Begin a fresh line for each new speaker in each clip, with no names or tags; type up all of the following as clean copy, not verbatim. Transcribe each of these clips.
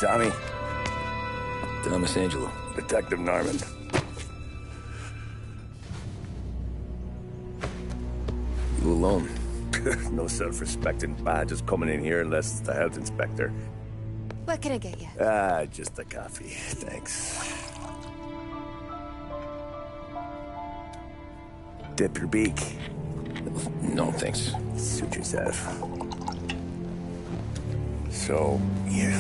Tommy.
Thomas Angelo.
Detective Norman.
You alone?
No self-respecting badges coming in here unless it's the health inspector.
What can I get you?
Just a coffee. Thanks. Dip your beak.
No, thanks.
Suit yourself. So, you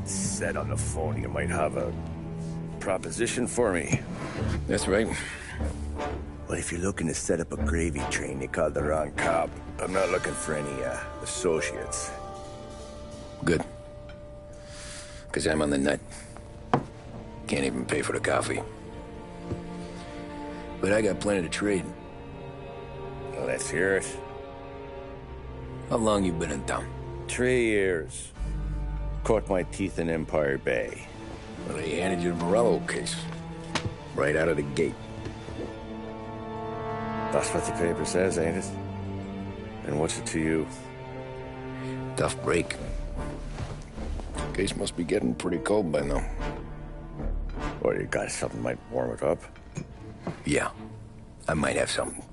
said on the phone you might have a proposition for me.
That's right.
Well, if you're looking to set up a gravy train, you called the wrong cop. I'm not looking for any, associates.
Good. Because I'm on the nut. Can't even pay for the coffee. But I got plenty to trade.
Well, let's hear it.
How long you been in town?
3 years. Caught my teeth in Empire Bay.
Well, they handed you the Morello case. Right out of the gate.
That's what the paper says, ain't it? And what's it to you?
Tough break. Case must be getting pretty cold by now.
Or you got something might warm it up?
Yeah, I might have something.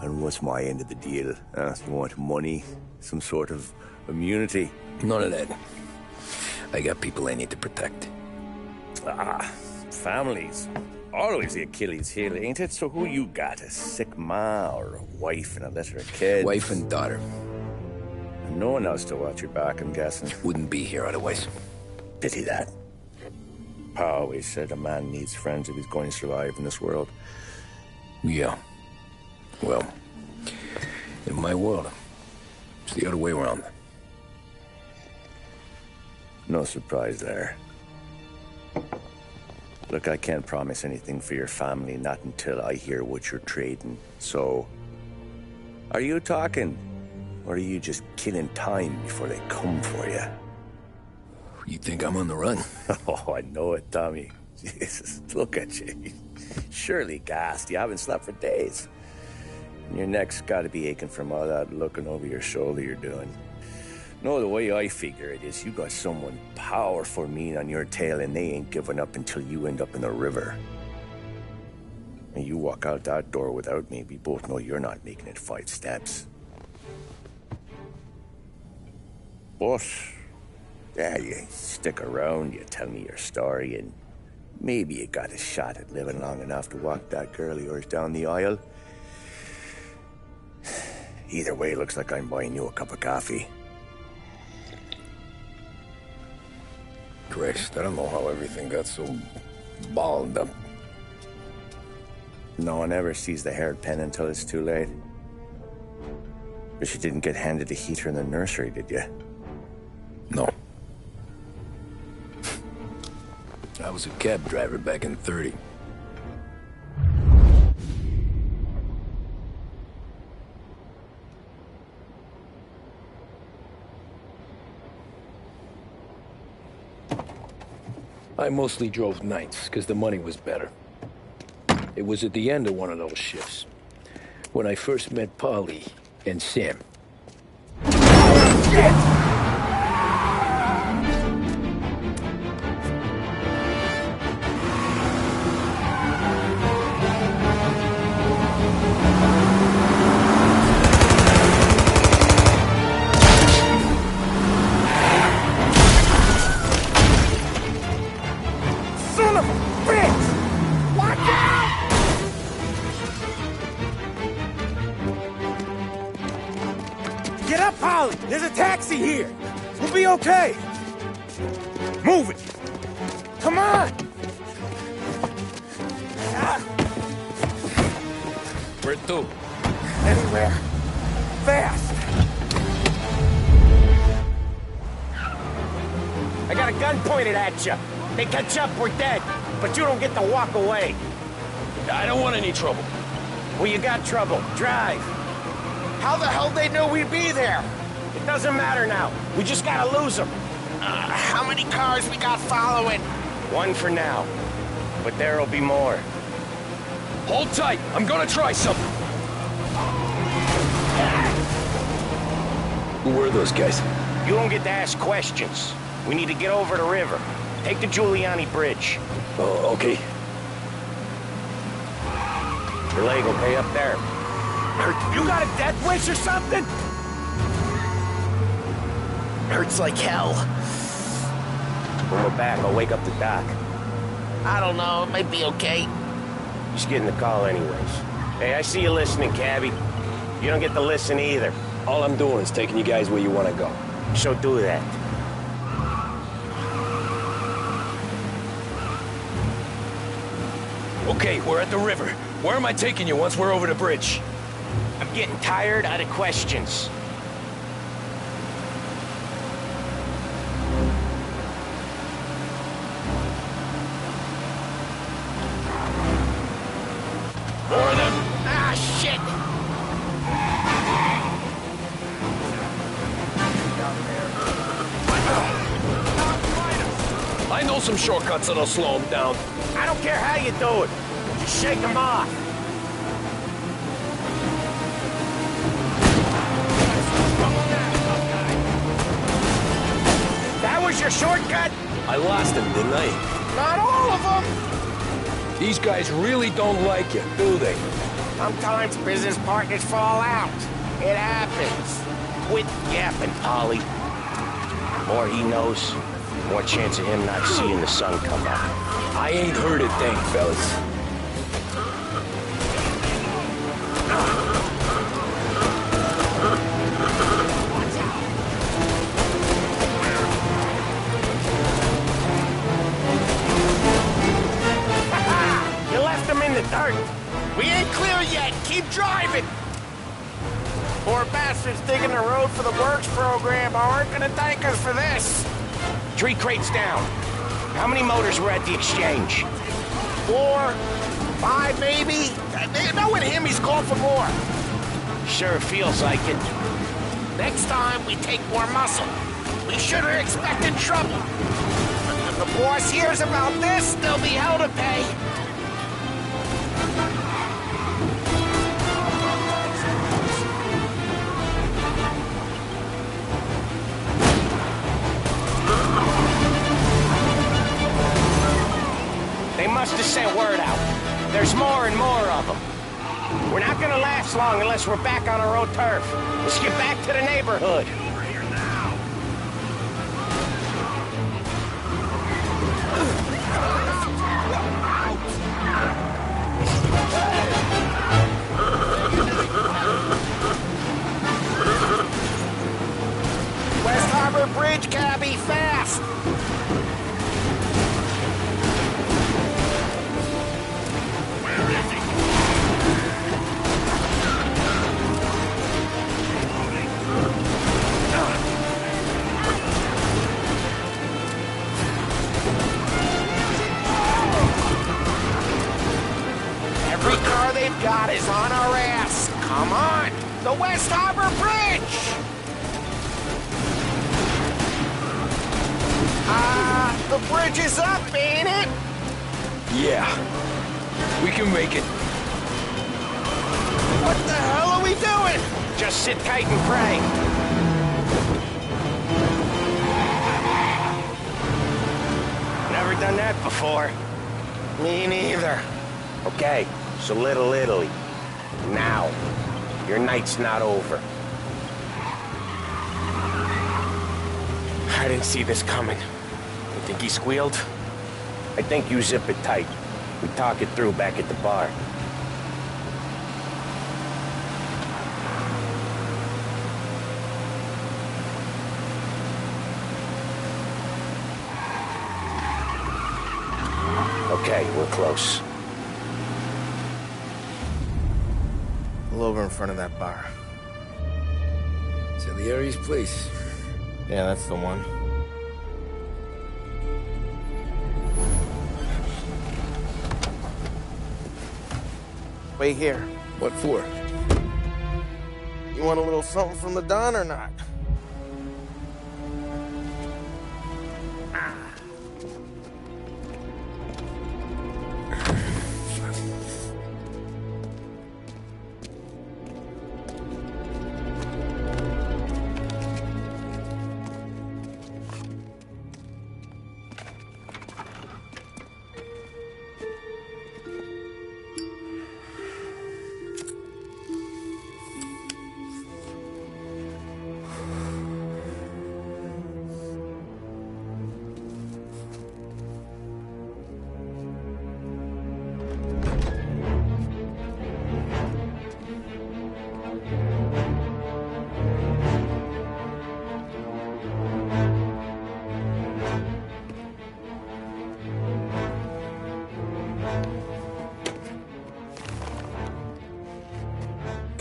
And what's my end of the deal? You want money? Some sort of immunity?
None of that. I got people I need to protect.
Families. Always the Achilles heel, ain't it? So who you got? A sick ma or a wife and a litter of kids?
Wife and daughter.
And no one else to watch your back, I'm guessing.
Wouldn't be here otherwise.
Pity that. Pa always said a man needs friends if he's going to survive in this world.
Yeah. Well, in my world, it's the other way around.
No surprise there. Look, I can't promise anything for your family, not until I hear what you're trading. So, are you talking? Or are you just killing time before they come for you?
You think I'm on the run?
Oh, I know it, Tommy. Jesus, look at you. Surely gassed. You haven't slept for days. And your neck's got to be aching from all that looking over your shoulder you're doing. No, the way I figure it is you got someone powerful mean on your tail and they ain't giving up until you end up in the river. And you walk out that door without me, we both know you're not making it 5 steps. But, yeah, you stick around, you tell me your story, and maybe you got a shot at living long enough to walk that girl of yours down the aisle. Either way, looks like I'm buying you a cup of coffee.
Christ, I don't know how everything got so balled up.
No one ever sees the haired pen until it's too late. But you didn't get handed a heater in the nursery, did you?
No. I was a cab driver back in '30. I mostly drove nights, because the money was better. It was at the end of one of those shifts, when I first met Polly and Sam. Shit!
Get up, Polly! There's a taxi here! We'll be okay! Move it! Come on!
Where to?
Anywhere. Fast!
I got a gun pointed at you. They catch up, we're dead. But you don't get to walk away.
I don't want any trouble.
Well, you got trouble. Drive. How the hell they knew we'd be there? It doesn't matter now. We just gotta lose them. How many cars we got following? 1 for now. But there'll be more.
Hold tight. I'm gonna try something. Who were those guys?
You don't get to ask questions. We need to get over the river. Take the Giuliani Bridge.
Oh, okay.
Your leg okay up there?
You got a death wish or something?
Hurts like hell.
When we're back, I'll wake up the doc.
I don't know, it might be okay.
Just getting the call anyways. Hey, I see you listening, cabbie. You don't get to listen either.
All I'm doing is taking you guys where you want to go.
So do that.
Okay, we're at the river. Where am I taking you once we're over the bridge?
I'm getting tired of the questions.
More of them.
Ah, shit!
I know some shortcuts that'll slow them down.
I don't care how you do it. Just shake them off. That was your shortcut?
I lost him, didn't I?
Not all of them.
These guys really don't like you, do they?
Sometimes business partners fall out. It happens. Quit yapping, Polly. The more he knows, the more chance of him not seeing the sun come up.
I ain't heard a thing, fellas.
You left him in the dirt.
We ain't clear yet! Keep driving!
Poor bastards digging the road for the works program aren't gonna thank us for this. 3 crates down. How many motors were at the exchange?
4, 5 maybe? Knowing him, he's called for more.
Sure feels like it.
Next time, we take more muscle. We should have expected trouble. If the boss hears about this, there'll be hell to pay.
They must have sent word out. There's more and more of them. We're not gonna last long unless we're back on our own turf. Let's get back to the neighborhood.
West Harbor Bridge, cabbie, fast! Every car they've got is on our ass. Come on! The West Harbor Bridge! The bridge is up, ain't it?
Yeah. We can make it.
What the hell are we doing?
Just sit tight and pray. Never done that before.
Me neither.
Okay, so Little Italy. Now, your night's not over. I didn't see this coming. You think he squealed? I think you zip it tight. We talk it through back at the bar. Okay, we're close.
Pull over in front of that bar.
Salieri's place.
Yeah, that's the one. Wait here.
What for?
You want a little something from the Don or not?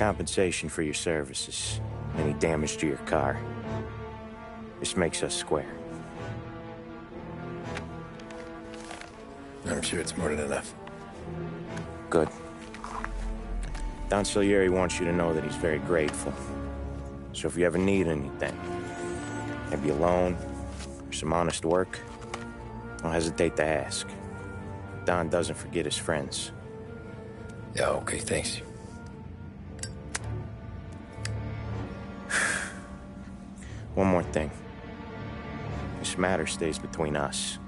compensation for your services. Any damage to your car. This makes us square.
I'm sure it's more than enough.
Good. Don Salieri wants you to know that he's very grateful. So if you ever need anything, maybe a loan or some honest work, don't hesitate to ask. Don doesn't forget his friends.
Yeah, okay, thanks.
One more thing. This matter stays between us.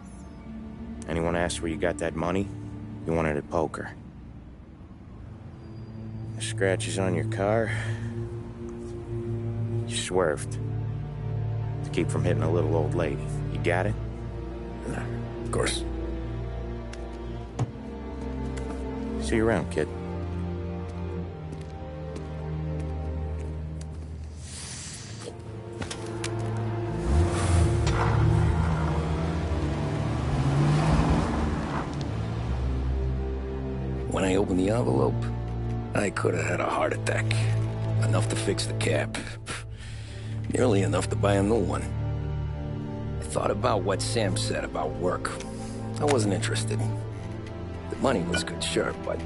Anyone asks where you got that money, you won it at poker. The scratches on your car, you swerved to keep from hitting a little old lady. You got it?
Of course.
See you around, kid.
When I opened the envelope, I could have had a heart attack. Enough to fix the cap. Nearly enough to buy a new one. I thought about what Sam said about work. I wasn't interested. The money was good, sure, but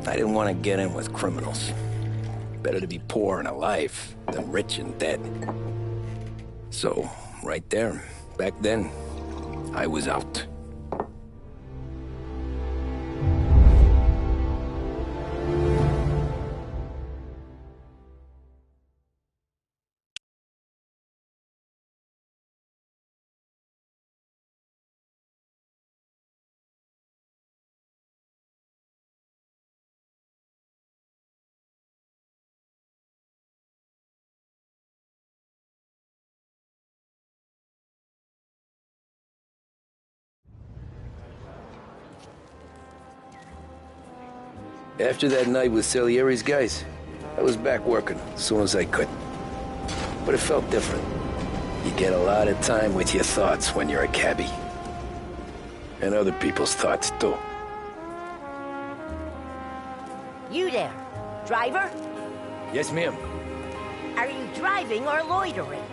I didn't want to get in with criminals. Better to be poor and alive than rich and dead. So, right there, back then, I was out. After that night with Salieri's guys, I was back working as soon as I could. But it felt different. You get a lot of time with your thoughts when you're a cabbie. And other people's thoughts, too.
You there, driver?
Yes, ma'am.
Are you driving or loitering?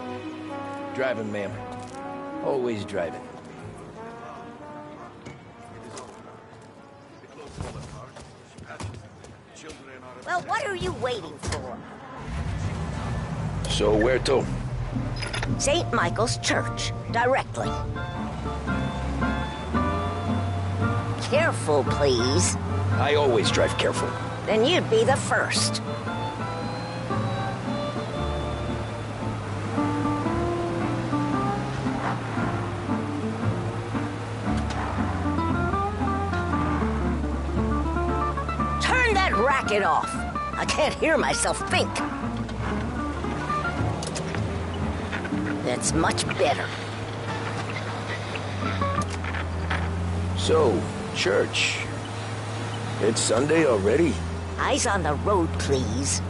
Driving, ma'am. Always driving.
Well, what are you waiting for?
So where to?
St. Michael's Church, directly. Careful, please.
I always drive careful.
Then you'd be the first. Turn that racket off. I can't hear myself think. That's much better.
So, church. It's Sunday already?
Eyes on the road, please.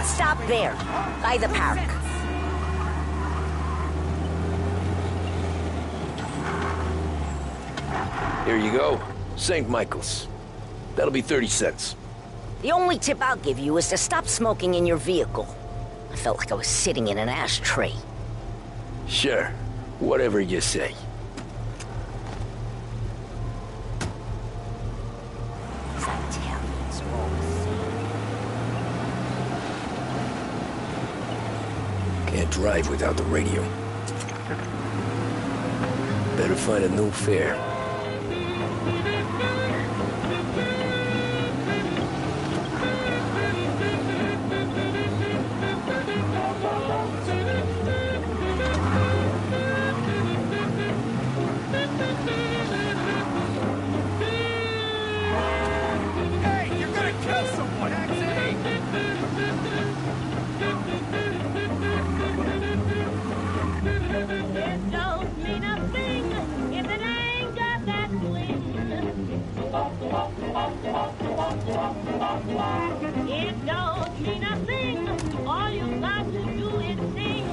Stop there, by the park.
Here you go. St. Michael's. That'll be 30 cents.
The only tip I'll give you is to stop smoking in your vehicle. I felt like I was sitting in an ashtray.
Sure. Whatever you say.
These Italians are all the same.
Can't drive without the radio. Better find a new fare.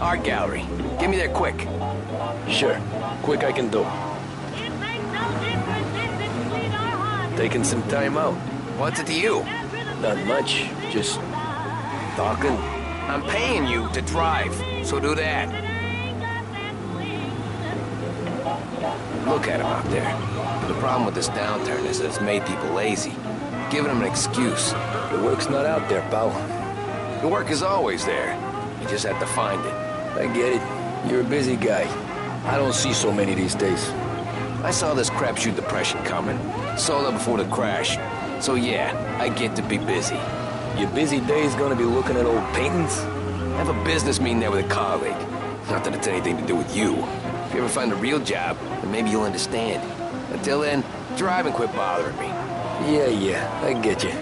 Art gallery. Get me there quick. Sure. Quick I can do. Taking some time out.
What's it to you?
Not much. Just talking.
I'm paying you to drive, so do that.
Look at him out there.
The problem with this downturn is that it's made people lazy. Giving them an excuse.
The work's not out there, pal.
The work is always there. You just have to find it.
I get it. You're a busy guy. I don't see so many these days.
I saw this crapshoot depression coming. Sold it before the crash. So yeah, I get to be busy.
Your busy day's gonna be looking at old paintings?
I have a business meeting there with a colleague. Not that it's anything to do with you. If you ever find a real job, then maybe you'll understand. Until then, drive and quit bothering me.
Yeah, I get you.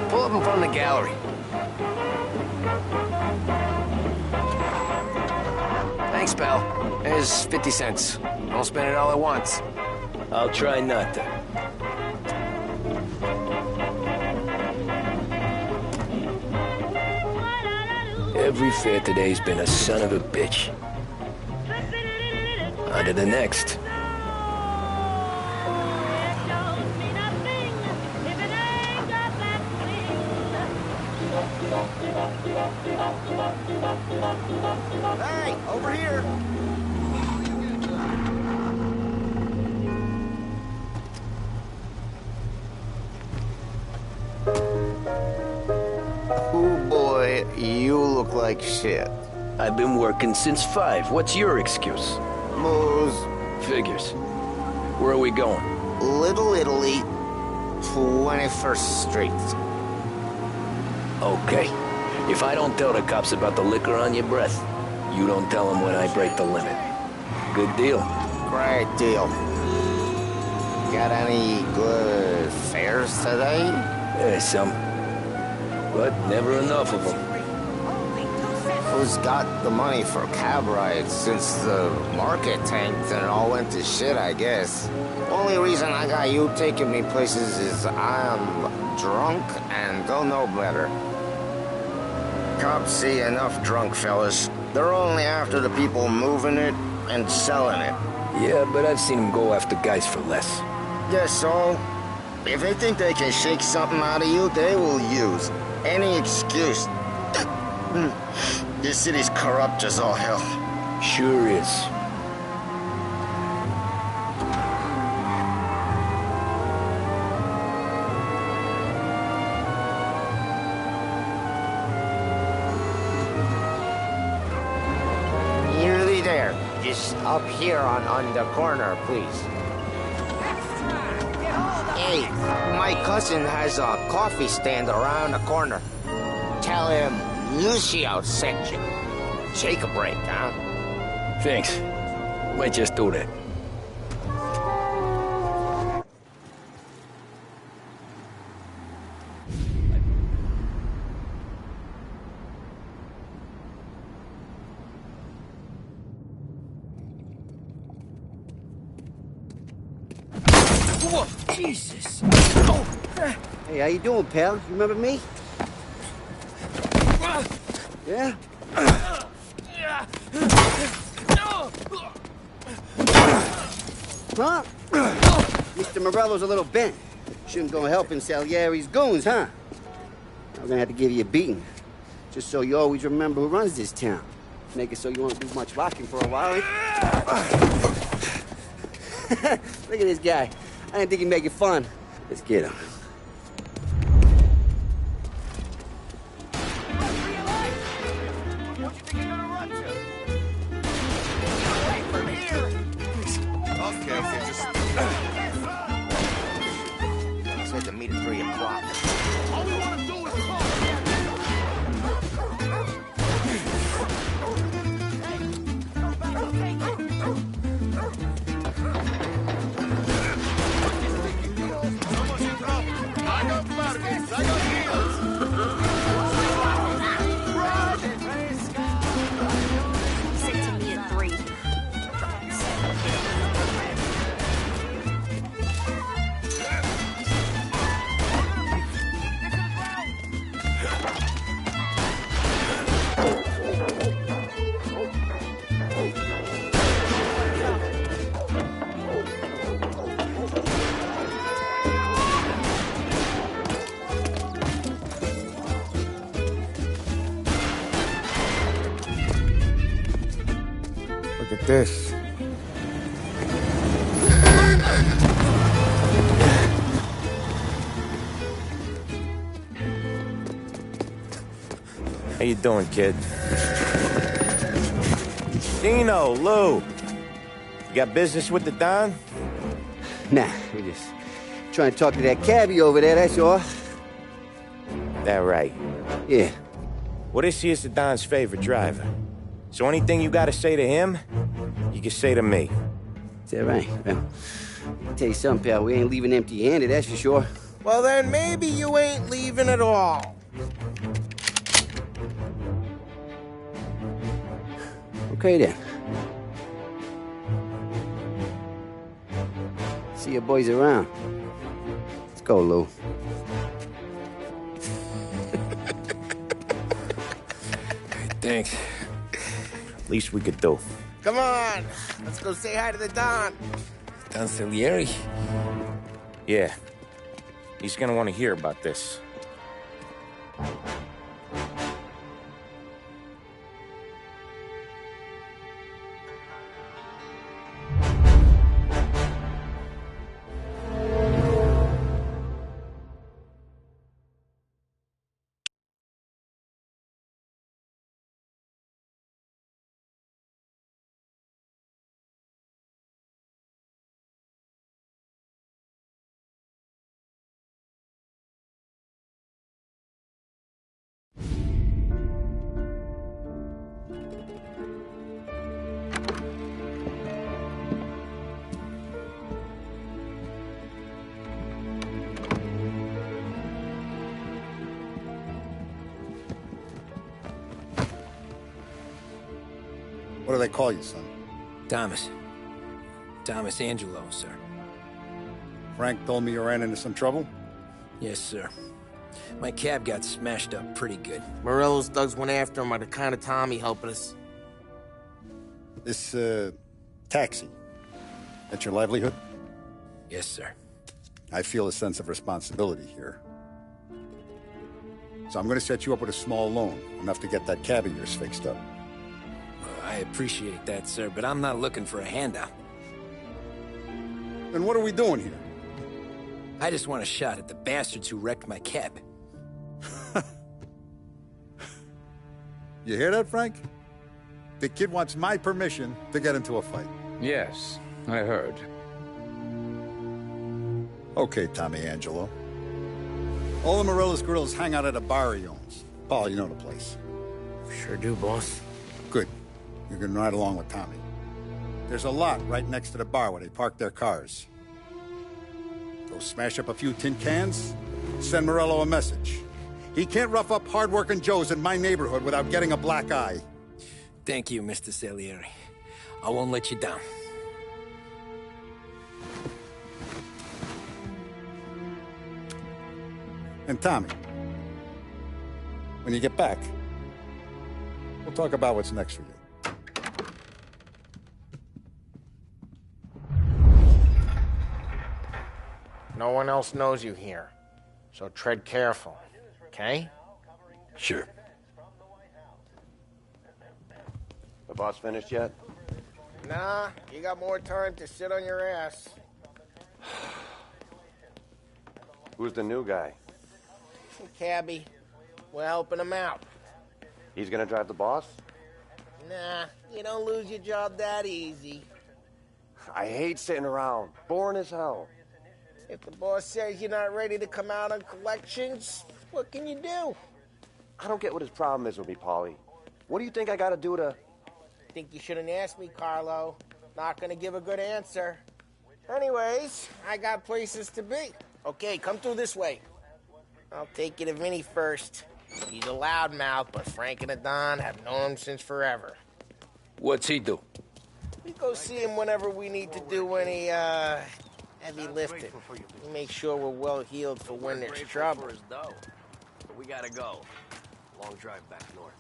Pull up in front of the gallery. Thanks, pal. There's 50 cents. Don't spend it all at once.
I'll try not to. Every fare today's been a son of a bitch. On to the next.
Hey, over here!
Oh boy, you look like shit.
I've been working since 5. What's your excuse?
Booze,
Figures. Where are we going?
Little Italy, 21st Street.
Okay. If I don't tell the cops about the liquor on your breath, you don't tell them when I break the limit. Good deal.
Great deal. Got any good fares today?
There's some. But never enough of them.
Who's got the money for cab rides since the market tanked and it all went to shit, I guess? Only reason I got you taking me places is I'm drunk and don't know better. Cops see enough drunk fellas. They're only after the people moving it and selling it.
Yeah, but I've seen them go after guys for less.
Yes, so if they think they can shake something out of you, they will use any excuse. This city's corrupt as all hell.
Sure is.
Nearly there. Just up here on the corner, please. Hey, my cousin has a coffee stand around the corner. Tell him Lucio sent you. Take a break, huh?
Thanks. Might just do that.
Whoa, Jesus!
Hey, how you doing, pal? You remember me? Yeah? Huh? Mr. Morello's a little bent. Shouldn't go helping Salieri's goons, huh? I'm gonna have to give you a beating. Just so you always remember who runs this town. Make it so you won't do much rocking for a while. Look at this guy. I didn't think he'd make it fun. Let's get him.
Okay, just... Said to meet at 3 o'clock. All we want to do is talk. I got markets, I got heels.
Sit to me at 3.
Look at this. How you doing, kid? Dino, Lou. You got business with the Don?
Nah, we just trying to talk to that cabbie over there, that's all.
That right.
Yeah.
Well, this here's the Don's favorite driver. So anything you gotta say to him, you can say to me.
Is that right? Well, I'll tell you something, pal. We ain't leaving empty-handed, that's for sure.
Well, then maybe you ain't leaving at all.
Okay, then. See your boys around. Let's go, Lou.
Thanks.
Least we could do.
Come on, let's go say hi to the Don.
Don Salieri?
Yeah. He's gonna want to hear about this.
What do they call you, son?
Thomas. Thomas Angelo, sir.
Frank told me you ran into some trouble?
Yes, sir. My cab got smashed up pretty good.
Morello's thugs went after him on account of Tommy helping us.
This, taxi. That's your livelihood?
Yes, sir.
I feel a sense of responsibility here. So I'm gonna set you up with a small loan, enough to get that cab of yours fixed up.
I appreciate that, sir, but I'm not looking for a handout.
Then what are we doing here?
I just want a shot at the bastards who wrecked my cab.
You hear that, Frank? The kid wants my permission to get into a fight.
Yes, I heard.
Okay, Tommy Angelo. All the Morella's girls hang out at a bar he owns. Paul, you know the place.
Sure do, boss.
Good. You can ride along with Tommy. There's a lot right next to the bar where they park their cars. Go smash up a few tin cans, send Morello a message. He can't rough up hard-working Joes in my neighborhood without getting a black eye.
Thank you, Mr. Salieri. I won't let you down.
And Tommy, when you get back, we'll talk about what's next for you.
No one else knows you here. So tread careful, okay?
Sure.
The boss finished yet?
Nah, you got more time to sit on your ass.
Who's the new guy?
Cabby, we're helping him out.
He's gonna drive the boss?
Nah, you don't lose your job that easy.
I hate sitting around. Boring as hell.
If the boss says you're not ready to come out on collections, what can you do?
I don't get what his problem is with me, Paulie. What do you think I gotta do to...
Think you shouldn't ask me, Carlo. Not gonna give a good answer. Anyways, I got places to be. Okay, come through this way. I'll take you to Vinny first. He's a loudmouth, but Frank and the Don have known him since forever.
What's he do?
We go see him whenever we need to do any, heavy lifting. We make sure we're well healed for when there's trouble.
But we gotta go. Long drive back north.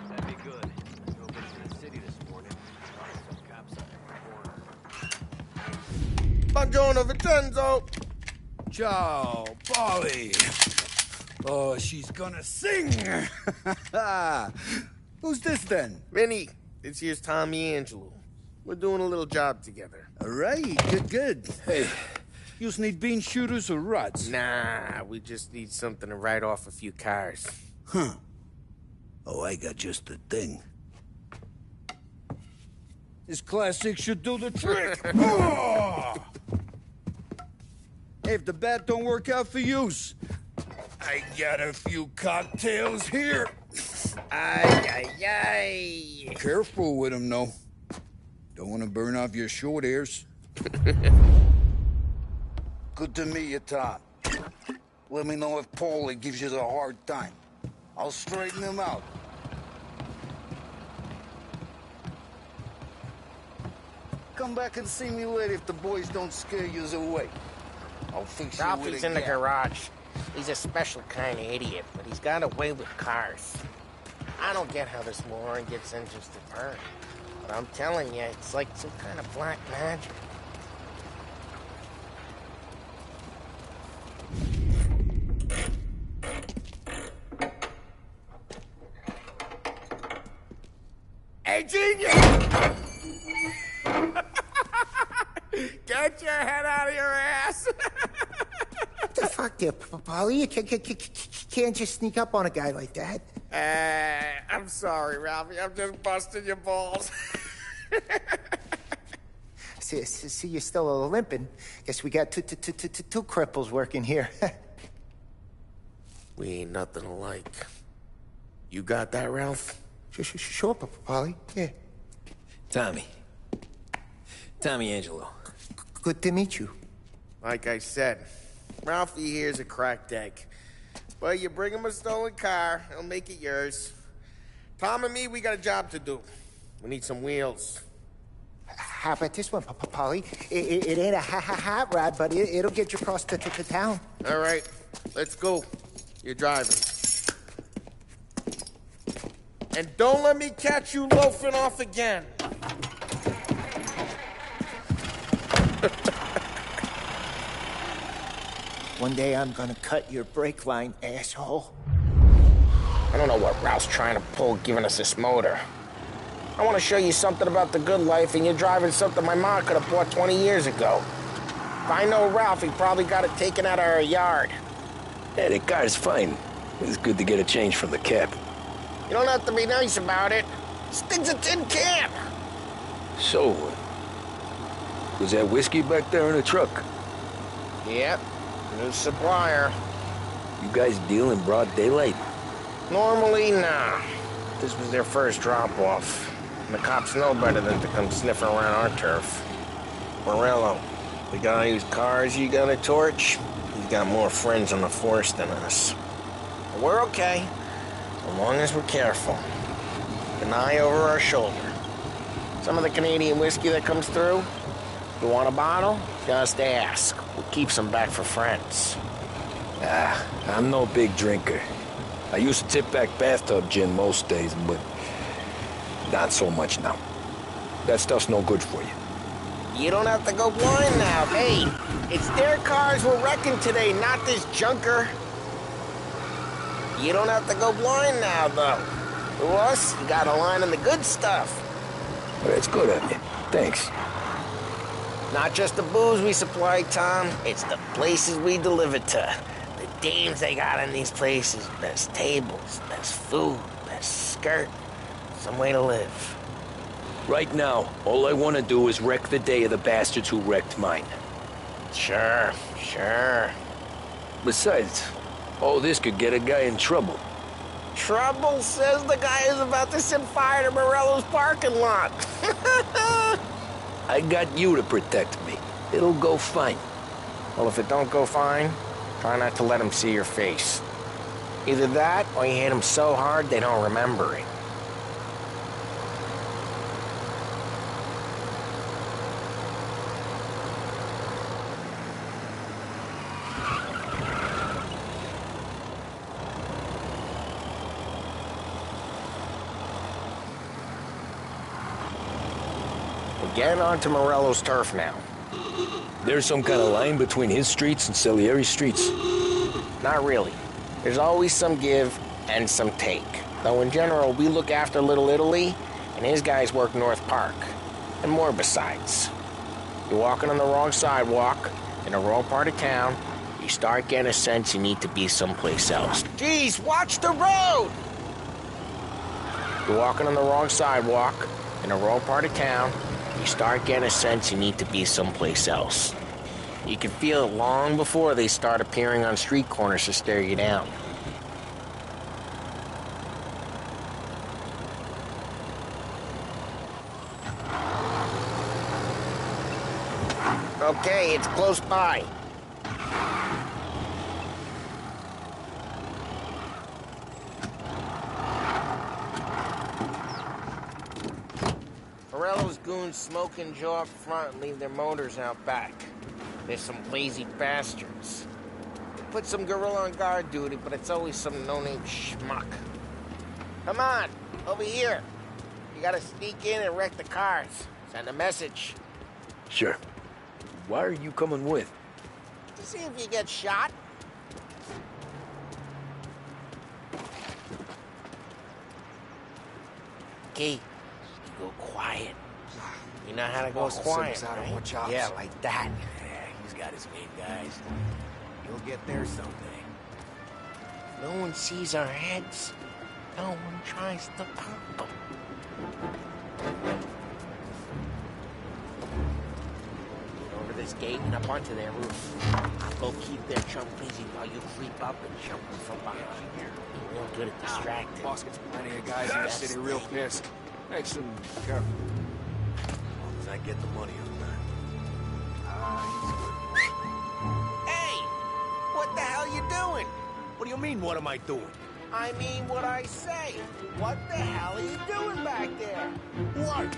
That'd be good. Drove into the city this morning. Some cops on the corner.
Buongiorno, Vincenzo!
Ciao, Polly. Oh, she's gonna sing. Who's this then?
Vinny, this here's Tommy Angelo. We're doing a little job together.
All right, good. Hey, you need bean shooters or rods?
Nah, we just need something to write off a few cars.
Huh. Oh, I got just the thing. This classic should do the trick. Oh! Hey, if the bat don't work out for yous, I got a few cocktails here.
Ay.
Careful with them, though. Don't want to burn off your short hairs. Good to meet you, Tom. Let me know if Paulie gives you the hard time. I'll straighten him out. Come back and see me later if the boys don't scare you away. I'll fix you with
Ralphie's
a
in the
gap.
garage. He's a special kind of idiot, but he's got a way with cars. I don't get how this moron gets engines to burn. But I'm telling you, it's like some kind of black magic. Hey, genius! Get your head out of your ass!
What the fuck there, Polly? You can't just sneak up on a guy like that.
I'm sorry, Ralphie. I'm just busting your balls.
See, you're still limping. Guess we got two cripples working here.
We ain't nothing alike. You got that, Ralph?
Sure, Polly. Yeah.
Tommy Angelo.
Good to meet you.
Like I said, Ralphie here's a cracked egg. But you bring him a stolen car, he'll make it yours. Tom and me, we got a job to do. We need some wheels.
How about this one, Polly? It ain't a hot rod, but it'll get you across to town.
All right, let's go. You're driving. And don't let me catch you loafing off again.
One day I'm gonna cut your brake line, asshole.
I don't know what Ralph's trying to pull giving us this motor. I want to show you something about the good life, and you're driving something my mom could have bought 20 years ago. If I know Ralph, he probably got it taken out of our yard.
Yeah, the car's fine. It's good to get a change from the cab.
You don't have to be nice about it. This thing's a tin can.
So, was that whiskey back there in the truck?
Yep, new supplier.
You guys deal in broad daylight?
Normally, nah. This was their first drop-off. And the cops know better than to come sniffing around our turf. Morello, the guy whose cars you got a torch, he's got more friends on the force than us. But we're okay, as long as we're careful. An eye over our shoulder. Some of the Canadian whiskey that comes through, you want a bottle? Just ask. We'll keep some back for friends.
I'm no big drinker. I used to tip back bathtub gin most days, but not so much now. That stuff's no good for you.
You don't have to go blind now. Hey, it's their cars we're wrecking today, not this junker. You don't have to go blind now, though. To us, you got a line on the good stuff.
Well, that's good of you. Thanks.
Not just the booze we supply, Tom. It's the places we deliver to. The dames they got in these places. Best tables, best food, best skirt. Some way to live.
Right now, all I want to do is wreck the day of the bastards who wrecked mine.
Sure.
Besides, all this could get a guy in trouble.
Trouble, says the guy who's about to set fire to Morello's parking lot.
I got you to protect me. It'll go fine.
Well, if it don't go fine, try not to let them see your face. Either that, or you hit them so hard they don't remember it. Get onto Morello's turf now.
There's some kind of line between his streets and Salieri's streets?
Not really. There's always some give and some take. Though in general, we look after Little Italy, and his guys work North Park. And more besides. You're walking on the wrong sidewalk, in the wrong part of town, you start getting a sense you need to be someplace else. Geez, watch the road! You're walking on the wrong sidewalk, in the wrong part of town, you start getting a sense you need to be someplace else. You can feel it long before they start appearing on street corners to stare you down. Okay, it's close by. Morello's goons smoke and jaw up front and leave their motors out back. They're some lazy bastards. They put some gorilla on guard duty, but it's always some no-name schmuck. Come on, over here. You gotta sneak in and wreck the cars. Send a message.
Sure. Why are you coming with?
To see if you get shot. Okay. Go quiet. You know how to go quiet, right? Yeah, like that.
Yeah, he's got his main guys. You'll get there someday.
No one sees our heads. No one tries to pop them. Get over this gate and up onto their roof. I'll go keep their chum busy while you creep up and jump them from behind. You're real good at distracting.
Boss gets plenty of guys in the city real pissed. Makes them careful.
As long as I get the money on that.
Hey! What the hell you doing?
What do you mean, what am I doing?
I mean what I say. What the hell are you doing back there?
What?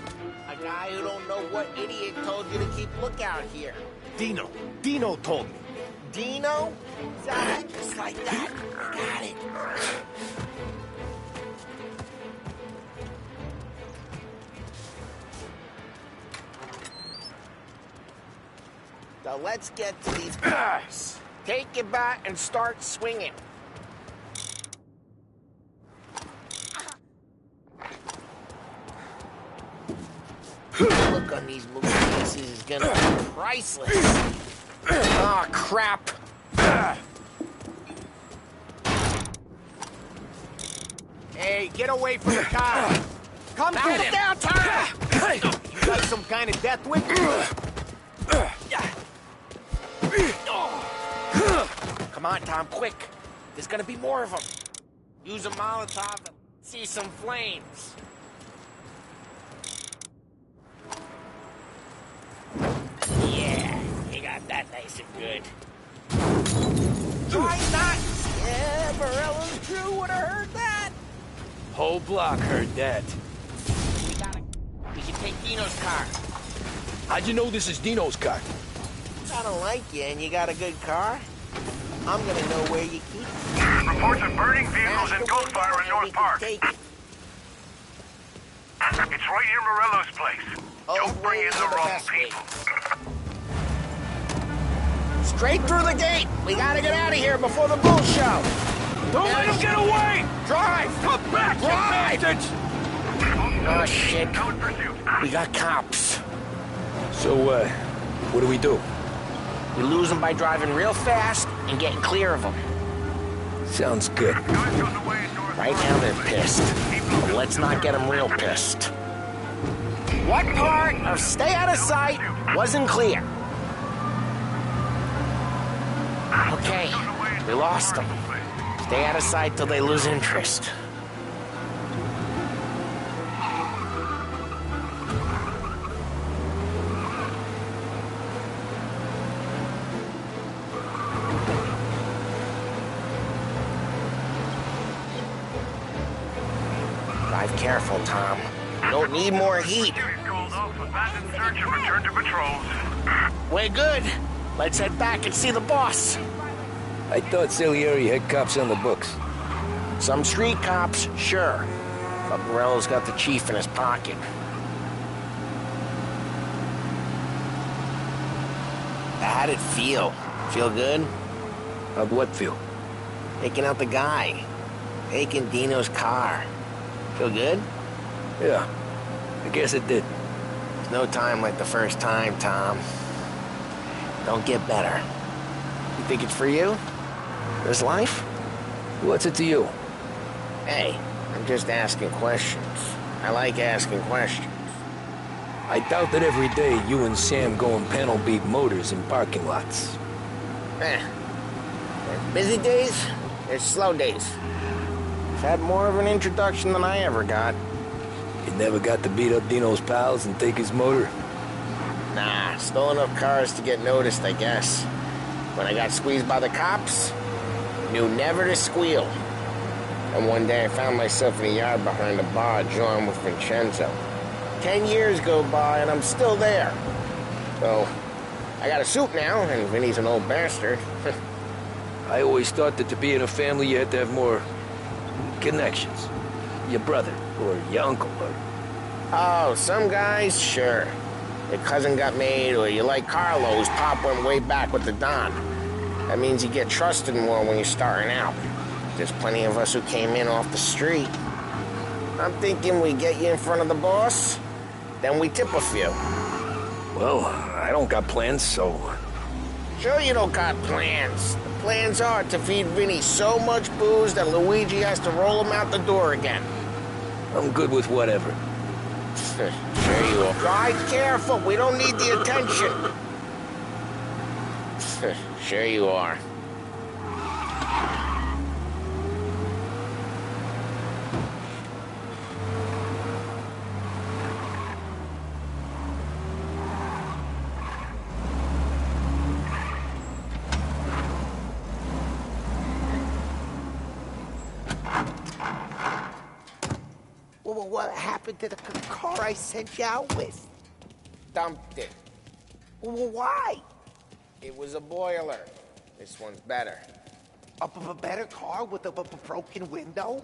A guy who don't know what idiot told you to keep lookout here.
Dino. Dino told me.
Dino? Exactly, just like that. Got it. So let's get to these cars. Take your bat and start swinging. The look on these movie faces is gonna be priceless. Oh, crap.
Hey, get away from the car. Come
Knock down, Tom!
You got some kind of death whip?
Come on, Tom, quick. There's gonna be more of them. Use a Molotov and see some flames. Yeah, you got that nice and good. Try not! Yeah, Morello's crew would have heard that.
Whole block heard that.
We can take Dino's car.
How'd you know this is Dino's car?
I don't like you and you got a good car. I'm gonna know where you keep it.
Reports of burning vehicles and gunfire in North Park.
Take it.
It's right near Morello's place. Don't bring in the wrong people.
Straight through the gate. We gotta get out of here before the bull show.
Don't let him get away!
Drive!
Come back,
Drive!
you bastards!
Oh, shit. We got cops.
So, what do we do?
We lose them by driving real fast and getting clear of them.
Sounds good.
Right now they're pissed. But let's not get them real pissed. What part of stay out of sight wasn't clear? Okay, we lost them. Stay out of sight till they lose interest. Drive careful, Tom. You don't need more heat. We're good. Let's head back and see the boss.
I thought Salieri had cops on the books.
Some street cops, sure. But Morello's got the chief in his pocket. How'd it feel? Feel good?
How'd what feel?
Taking out the guy. Taking Dino's car. Feel good?
Yeah, I guess it did.
There's no time like the first time, Tom. Don't get better. You think it's for you? This life?
What's it to you?
Hey, I'm just asking questions. I like asking questions.
I doubt that every day you and Sam go and panel beat motors in parking lots.
There's busy days, there's slow days. I've had more of an introduction than I ever got.
You never got to beat up Dino's pals and take his motor?
Nah, stole enough cars to get noticed, I guess. When I got squeezed by the cops, knew never to squeal. And one day I found myself in a yard behind a bar drawing with Vincenzo. 10 years go by and I'm still there. So, I got a suit now, and Vinny's an old bastard.
I always thought that to be in a family you had to have more connections. Your brother, or your uncle, or...
Oh, some guys, sure. Your cousin got made, or you like Carlos, Pop went way back with the Don. That means you get trusted more when you're starting out. There's plenty of us who came in off the street. I'm thinking we get you in front of the boss, then we tip a few.
Well, I don't got plans, so...
Sure you don't got plans. The plans are to feed Vinny so much booze that Luigi has to roll him out the door again.
I'm good with whatever.
Sure you are. Drive careful, we don't need the attention. Sure you are.
Well, what happened to the car I sent you out with?
Dumped it.
Well, why?
It was a boiler. This one's better.
A better car with a broken window?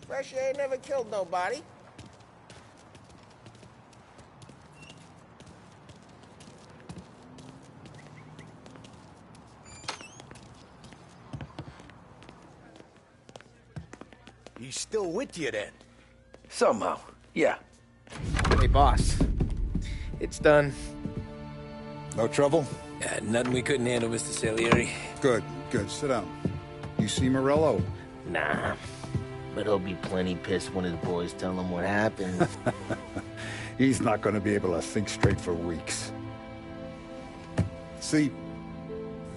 Fresh air never killed nobody.
He's still with you then?
Somehow, yeah.
Hey, boss. It's done.
No trouble?
Yeah, nothing we couldn't handle, Mr. Salieri.
Good, good. Sit down. You see Morello?
Nah, but he'll be plenty pissed when his boys tell him what happened.
He's not going to be able to think straight for weeks. See,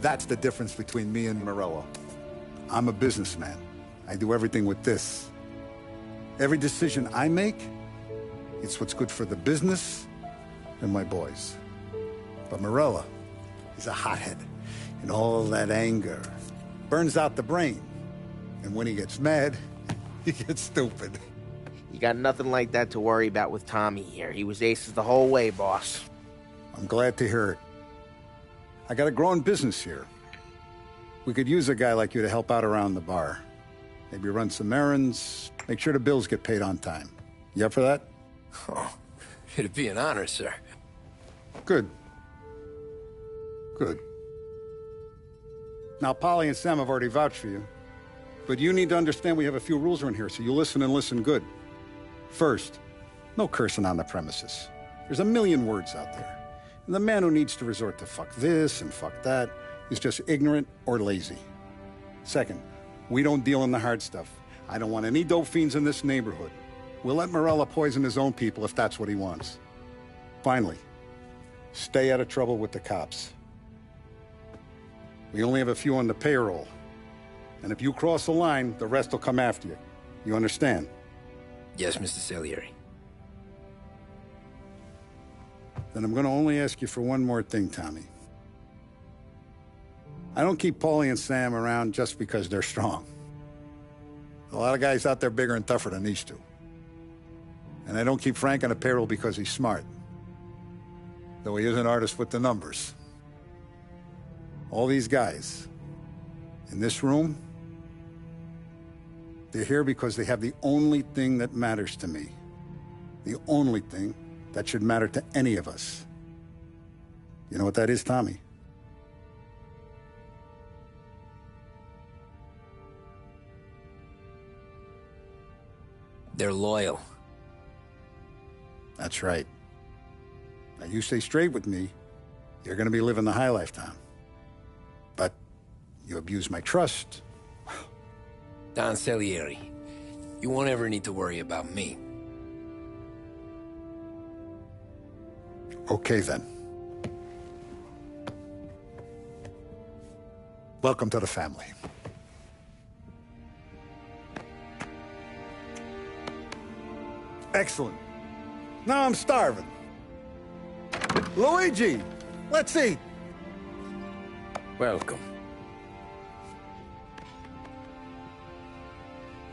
that's the difference between me and Morello. I'm a businessman. I do everything with this. Every decision I make, it's what's good for the business and my boys. But Morello is a hothead, and all that anger burns out the brain. And when he gets mad, he gets stupid.
You got nothing like that to worry about with Tommy here. He was aces the whole way, boss.
I'm glad to hear it. I got a growing business here. We could use a guy like you to help out around the bar. Maybe run some errands, make sure the bills get paid on time. You up for that?
Oh, it'd be an honor, sir.
Good. Good. Now, Polly and Sam have already vouched for you. But you need to understand we have a few rules around here, so you listen and listen good. First, no cursing on the premises. There's a million words out there. And the man who needs to resort to fuck this and fuck that is just ignorant or lazy. Second, we don't deal in the hard stuff. I don't want any dope fiends in this neighborhood. We'll let Morella poison his own people if that's what he wants. Finally, stay out of trouble with the cops. We only have a few on the payroll. And if you cross the line, the rest will come after you. You understand?
Yes, Mr. Salieri.
Then I'm going to only ask you for one more thing, Tommy. I don't keep Paulie and Sam around just because they're strong. A lot of guys out there bigger and tougher than these two. And I don't keep Frank on the payroll because he's smart. Though he is an artist with the numbers. All these guys in this room, they're here because they have the only thing that matters to me. The only thing that should matter to any of us. You know what that is, Tommy?
They're loyal.
That's right. Now, you stay straight with me, you're gonna be living the high life, Tom. But you abuse my trust.
Don Salieri, you won't ever need to worry about me.
Okay, then. Welcome to the family. Excellent. Now I'm starving. Luigi, let's eat.
Welcome.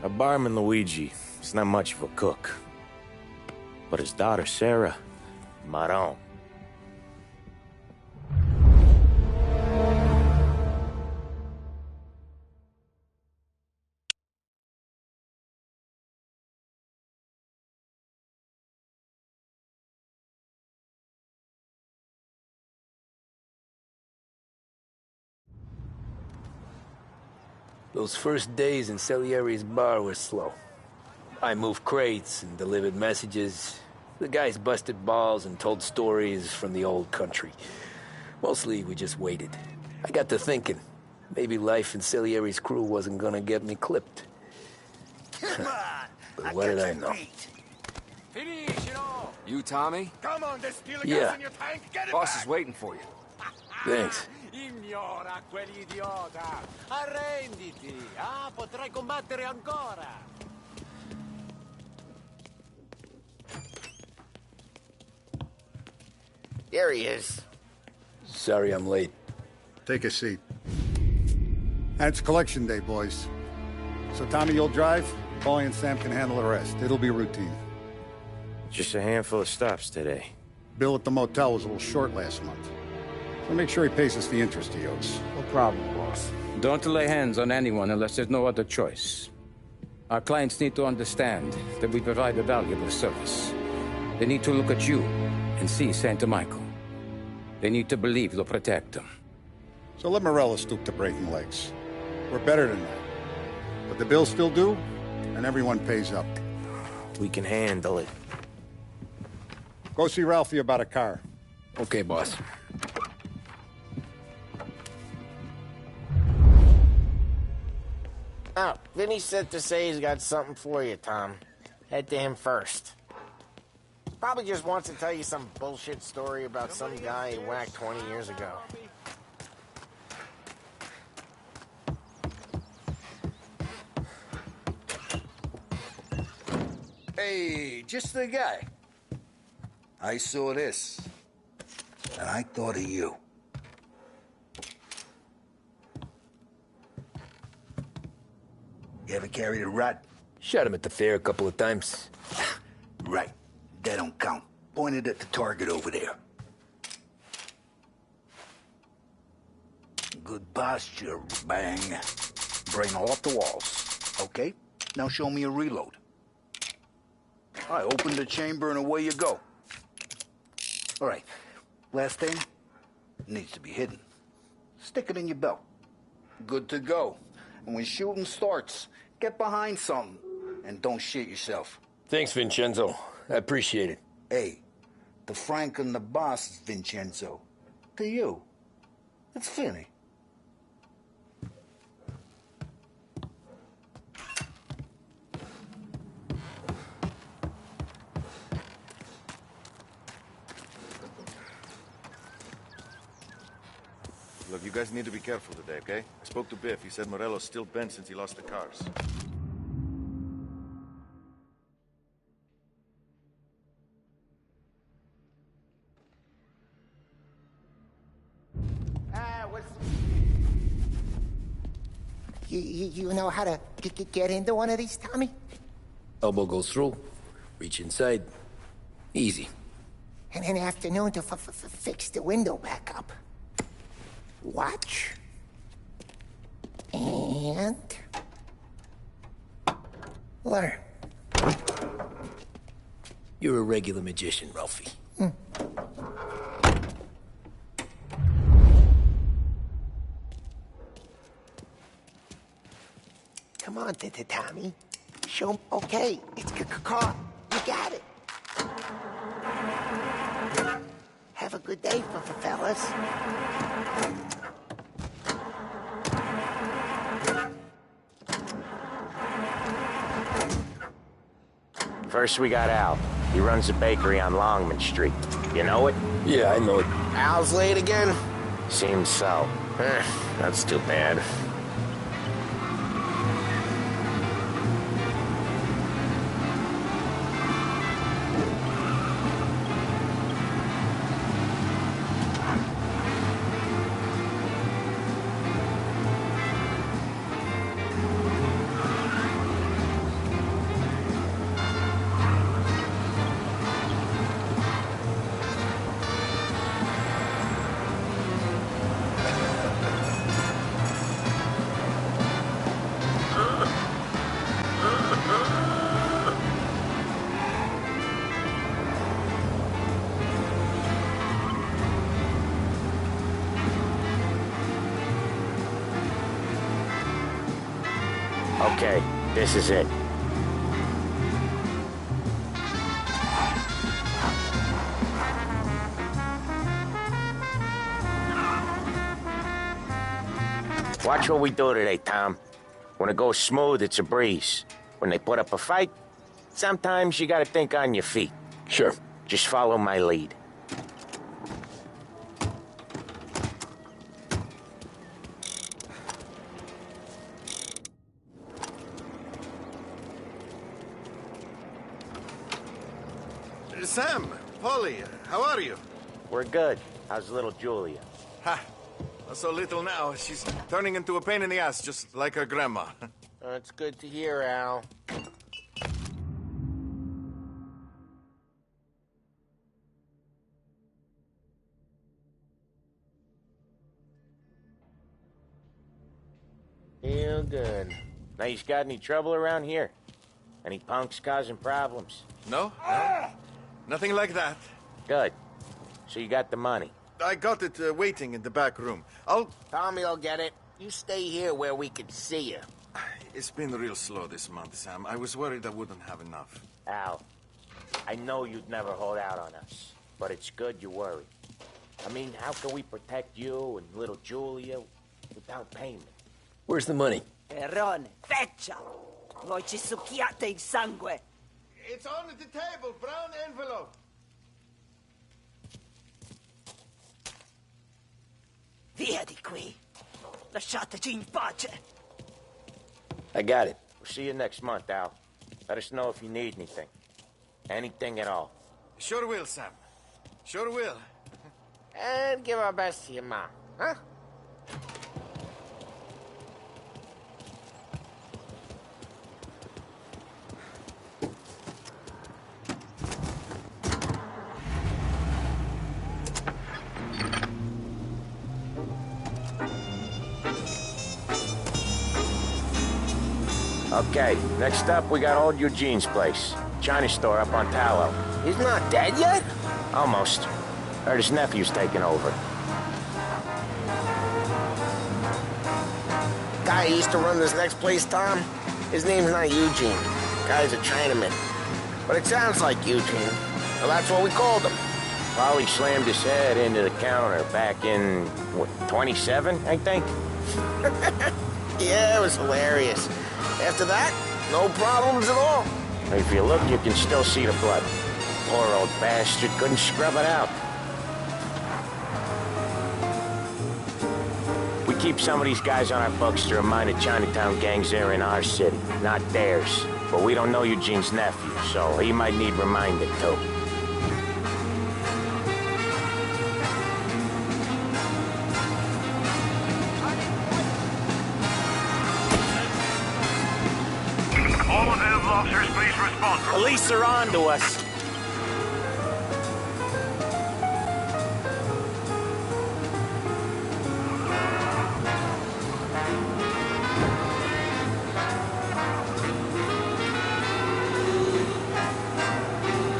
Our barman Luigi is not much of a cook. But his daughter Sarah, Maron.
Those first days in Salieri's bar were slow. I moved crates and delivered messages. The guys busted balls and told stories from the old country. Mostly, we just waited. I got to thinking, maybe life in Salieri's crew wasn't gonna get me clipped.
Come on!
But what did I know?
Finish, you know! You, Tommy?
Come on, there's steel
Yeah.
gas in your tank. Get it
Boss
back.
is waiting for you.
Thanks.
Ignora quell'idiota! Arrenditi! Ah, potrai combattere ancora!
There he is.
Sorry I'm late.
Take a seat. And it's collection day, boys. So Tommy, you'll drive. Paulie and Sam can handle the rest. It'll be routine.
Just a handful of stops today.
Bill at the motel was a little short last month. So make sure he pays us the interest he owes.
No problem, boss. Don't lay hands on anyone unless there's no other choice. Our clients need to understand that we provide a valuable service. They need to look at you and see Santa Michael. They need to believe you'll protect them.
So let Morella stoop to breaking legs. We're better than that. But the bill's still due, and everyone pays up.
We can handle it.
Go see Ralphie about a car.
Okay, boss.
Oh, Vinny said to say he's got something for you, Tom. Head to him first. Probably just wants to tell you some bullshit story about some guy he whacked 20 years ago.
Hey, just the guy. I saw this, and I thought of you. You ever carried a rat?
Shot him at the fair a couple of times.
Right. That don't count. Pointed at the target over there. Good posture, bang. Brain off the walls. Okay, now show me a reload. I open the chamber and away you go. All right, last thing, needs to be hidden. Stick it in your belt. Good to go. And when shooting starts, get behind something and don't shit yourself.
Thanks, Vincenzo. I appreciate it.
Hey, to Frank and the boss, Vincenzo. To you, it's Finny.
Look, you guys need to be careful today, okay? I spoke to Biff. He said Morello's still bent since he lost the cars.
You know how to get into one of these, Tommy?
Elbow goes through. Reach inside. Easy.
And an afternoon to fix the window back up. Watch. And... learn.
You're a regular magician, Ralphie.
Come on, Tommy. Show 'em. Okay, it's caught. You got it. Have a good day, fellas.
First we got Al. He runs a bakery on Longman Street. You know it?
Yeah, I know it.
Al's late again? Seems so. That's too bad. Okay, this is it. Watch what we do today, Tom. When it goes smooth, it's a breeze. When they put up a fight, sometimes you gotta think on your feet.
Sure.
Just follow my lead.
Sam, Polly, how are you?
We're good. How's little Julia?
Ha! So little now, she's turning into a pain in the ass, just like her grandma.
It's good to hear, Al. Feel good. Now, you got any trouble around here? Any punks causing problems?
No? No? Nothing like that.
Good. So you got the money?
I got it waiting in the back room.
Tommy will get it. You stay here where we can see you.
It's been real slow this month, Sam. I was worried I wouldn't have enough.
Al, I know you'd never hold out on us, but it's good you worry. I mean, how can we protect you and little Julia without payment?
Where's the money?
Perrone, feccia! Voi ci succhiate il sangue!
It's on the table, brown envelope.
Via di qui! Lasciateci in pace!
I got it.
We'll see you next month, Al. Let us know if you need anything. Anything at all.
Sure will, Sam. Sure will.
And give our best to your mom, huh?
Okay, next up, we got old Eugene's place. China store up on Tallow.
He's not dead yet?
Almost. Heard his nephew's taking over.
Guy who used to run this next place, Tom? His name's not Eugene. Guy's a Chinaman. But it sounds like Eugene. Well, that's what we called him.
Polly slammed his head into the counter back in, what, 27, I think?
Yeah, it was hilarious. After that, no problems at all.
If you look, you can still see the blood. Poor old bastard couldn't scrub it out. We keep some of these guys on our books to remind the Chinatown gangs they're in our city, not theirs. But we don't know Eugene's nephew, so he might need reminded too.
All available officers, please respond.
Police are on to us.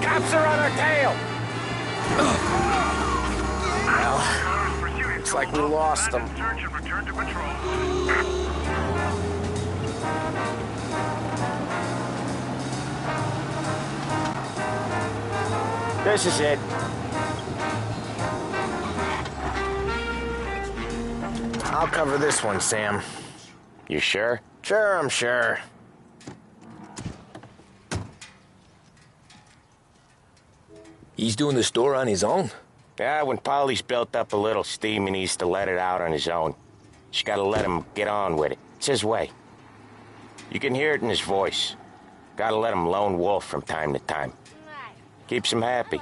Cops are on our tail.
Well, looks like we lost them.
Search and return to patrol.
This is it.
I'll cover this one, Sam.
You sure?
Sure, I'm sure.
He's doing the store on his own?
Yeah, when Polly's built up a little steam, he needs to let it out on his own. Just gotta let him get on with it. It's his way. You can hear it in his voice. Gotta let him lone wolf from time to time. Keeps him happy.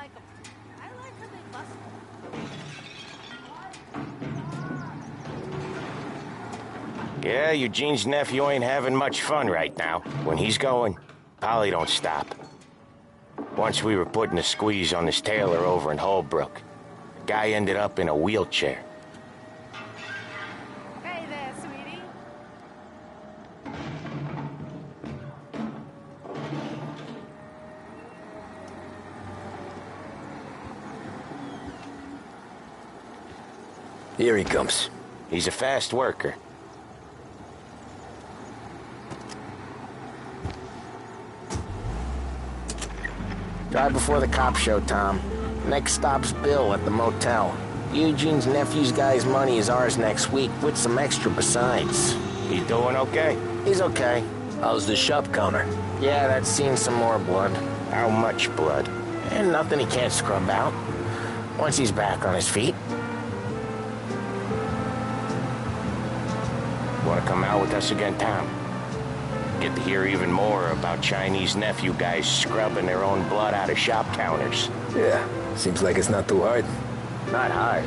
Yeah, Eugene's nephew ain't having much fun right now. When he's going, Polly don't stop. Once we were putting a squeeze on this tailor over in Holbrook. The guy ended up in a wheelchair.
Hey there, sweetie.
Here he comes.
He's a fast worker.
Drive before the cop show, Tom. Next stop's Bill at the motel. Eugene's nephew's guy's money is ours next week, with some extra besides.
He doing okay?
He's okay.
How's the shop counter?
Yeah, that's seen some more blood.
How much blood?
And nothing he can't scrub out. Once he's back on his feet.
Want to come out with us again, Tom? Get to hear even more about Chinese nephew guys scrubbing their own blood out of shop counters.
Yeah, seems like it's not too hard.
Not hard.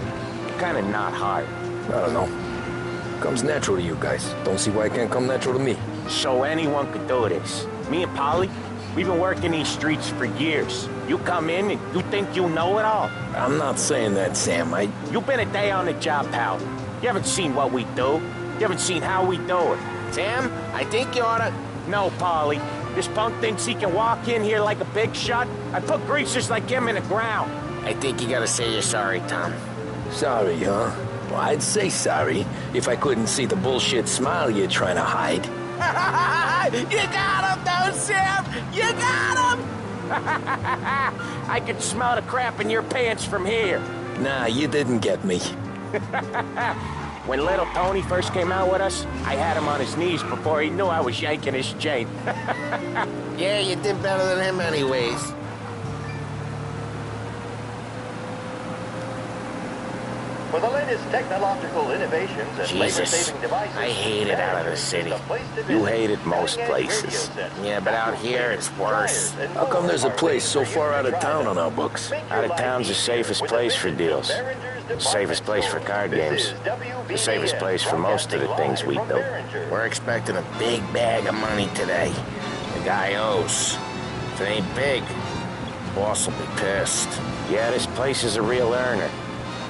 Kinda not hard.
I don't know. Comes natural to you guys. Don't see why it can't come natural to me.
So anyone could do this. Me and Polly, we've been working these streets for years. You come in and you think you know it all.
I'm not saying that, Sam.
You've been a day on the job, pal. You haven't seen what we do. You haven't seen how we do it.
Sam, I think you oughta...
No, Polly. This punk thinks he can walk in here like a big shot. I put greasers like him in the ground.
I think you gotta say you're sorry, Tom.
Sorry, huh? Well, I'd say sorry if I couldn't see the bullshit smile you're trying to hide.
You got him, though, Sam! You got him! I can smell the crap in your pants from here.
Nah, you didn't get me.
When little Tony first came out with us, I had him on his knees before he knew I was yanking his chain.
Yeah, you did better than him anyways.
For the latest technological innovations and
Jesus,
labor-saving devices,
I hate it out of the city.
You hate it most places.
Yeah, but out here it's worse.
How come there's a place so far out of town on our books?
Out of town's the safest place for deals. The safest place for card games. The safest place for most of the things we do.
We're expecting a big bag of money today. The guy owes. If it ain't big, boss will be pissed.
Yeah, this place is a real earner.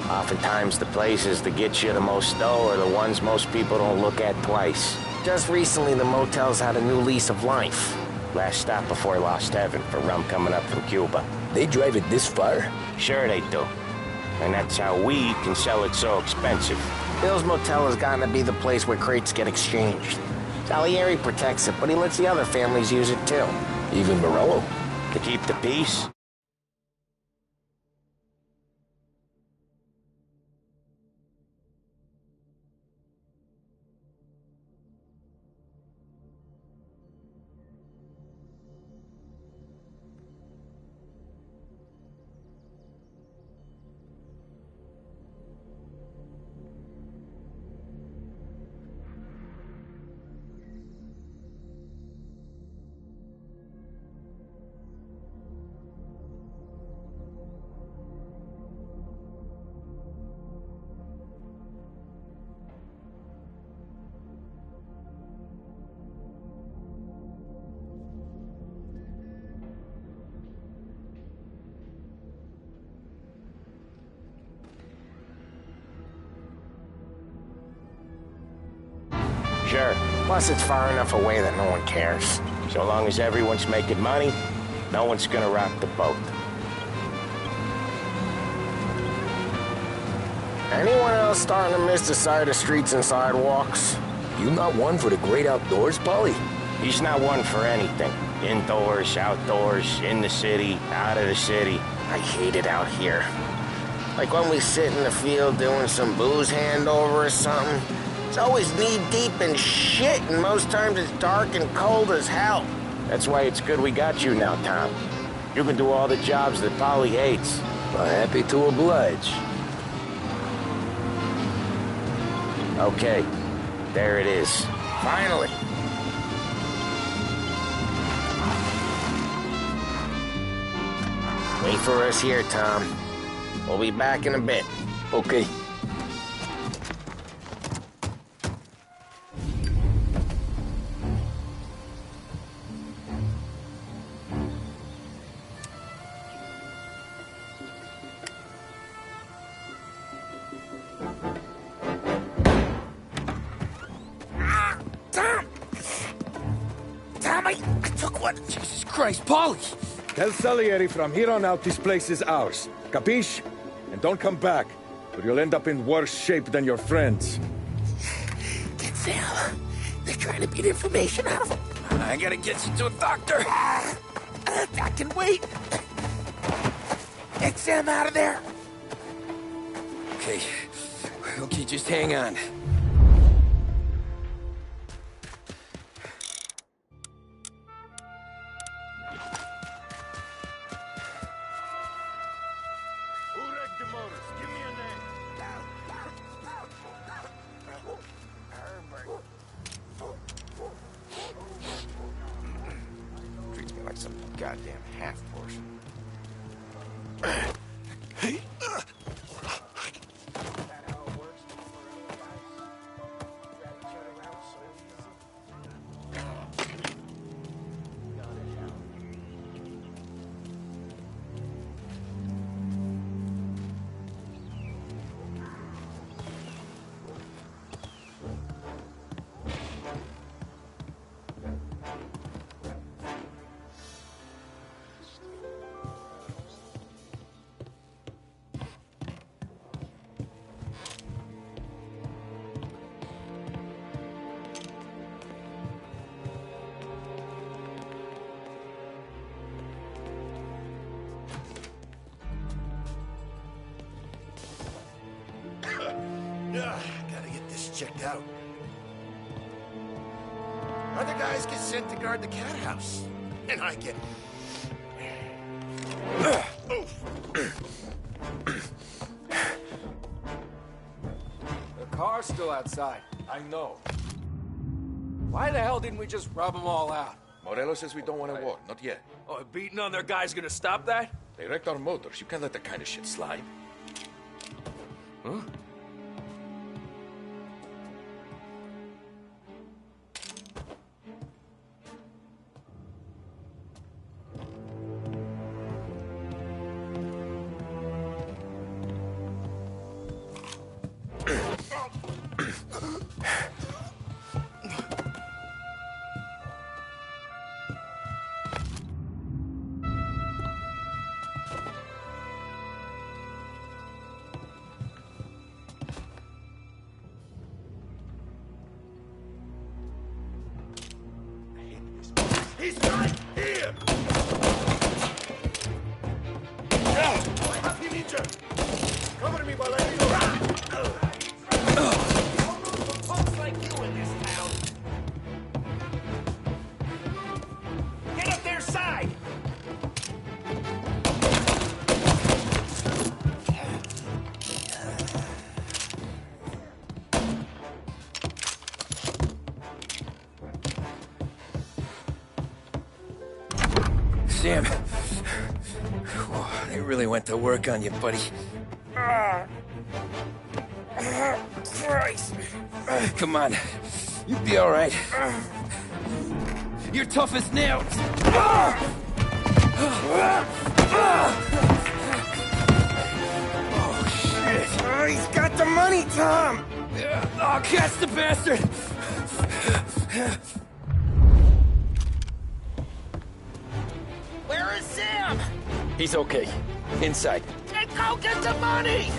Oftentimes the places that get you the most dough are the ones most people don't look at twice.
Just recently the motel's had a new lease of life.
Last stop before Lost Heaven for rum coming up from Cuba.
They drive it this far?
Sure they do. And that's how we can sell it so expensive. Bill's Motel has gotten to be the place where crates get exchanged. Salieri protects it, but he lets the other families use it too.
Even Morello?
To keep the peace? Sure. Plus, it's far enough away that no one cares. So long as everyone's making money, no one's gonna rock the boat. Anyone else starting to miss the sight of streets and sidewalks?
You not one for the great outdoors, Polly?
He's not one for anything. Indoors, outdoors, in the city, out of the city. I hate it out here. Like when we sit in the field doing some booze handover or something. It's always knee-deep in shit, and most times it's dark and cold as hell. That's why it's good we got you now, Tom. You can do all the jobs that Polly hates.
Well, happy to oblige.
Okay, there it is. Finally. Wait for us here, Tom. We'll be back in a bit.
Okay.
I took one.
Jesus Christ, Polly!
Tell Salieri from here on out this place is ours. Capiche? And don't come back, or you'll end up in worse shape than your friends.
Get Sam. They're trying to beat information out of him.
I gotta get you to a doctor.
I can wait. Get Sam out of there.
Okay. Okay, just hang on.
Treats me like some goddamn half-portion.
Gotta get this checked out. Other guys get sent to guard the cat house. And I get...
The car's still outside. I know. Why the hell didn't we just rub them all out?
Morello says we don't want to war, not yet.
Oh, beating on their guys gonna stop that?
They wrecked our motors. You can't let that kind of shit slide.
Huh?
He's right here! I have him injured! Cover me while I reload!
Folks like you in this town. Get up their side!
Sam. They really went to work on you, buddy.
Christ!
Come on. You'll be all right. You're tough as nails. Oh, shit.
Oh, he's got the money, Tom!
Oh, catch the bastard!
Where is Sam?
He's okay. Inside.
Then go get the money!